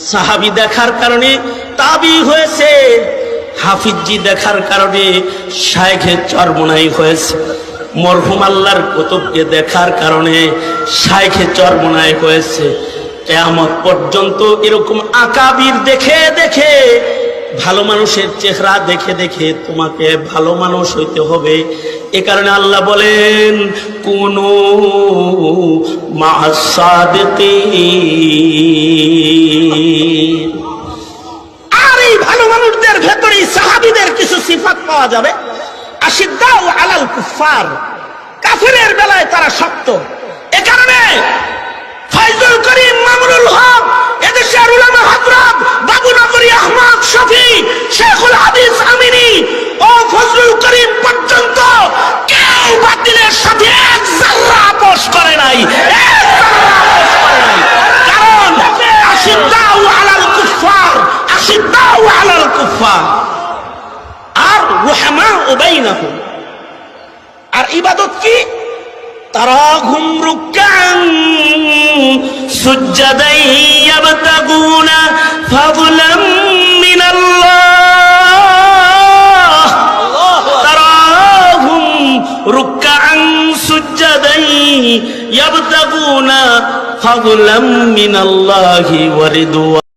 সাহাবী দেখার কারণে তাবি হয়েছে, হাফিজি দেখার কারণে শায়েখে চরমনাই হয়েছে, মরহুম আল্লাহর কুতুবকে দেখার কারণে শায়েখে চরমনাই হয়েছে। কিয়ামত পর্যন্ত এরকম আকাবির দেখে দেখে, ভালো মানুষের চেহারা দেখে দেখে তোমাকে ভালো মানুষ হইতে হবে। এ কারণে আল্লাহ বলেন কুনু মা'আস সাদিকিন। আর এই ভালো মানুষদের ভেতরেই সাহাবীদের কিছু সিফাত পাওয়া যাবে। আশিদ্দাউ আলাল কুফার, কাফিরের বেলায় তারা শক্ত। এ কারণে ফাইজুল করিম মামুনুল হক, এদেশের উলামা হযরত বাবু নগরী আহমদ শফি, শেখুল হাদিস আমিনী ও ফজলুল করিম পর্যন্ত কেউ বাতিলের সাথে এক যারা আপোষ করে নাই, এক যারা আপোষ করে নাই। কারণ আশিদ্দাউ আলাল কুফার, আশিদ্দাউ আলাল কুফার আর রুহামাউ বাইনাহুম। আর ইবাদত কি? তারাহুম রুকআন সুজদান ইয়াবতাগুনা ফাদলাম মিনাল্লাহ, তারাহুম রুকআন সুজদান ইয়াবতাগুনা ফাদলাম মিনাল্লাহি ওয়া রিদওয়ানা।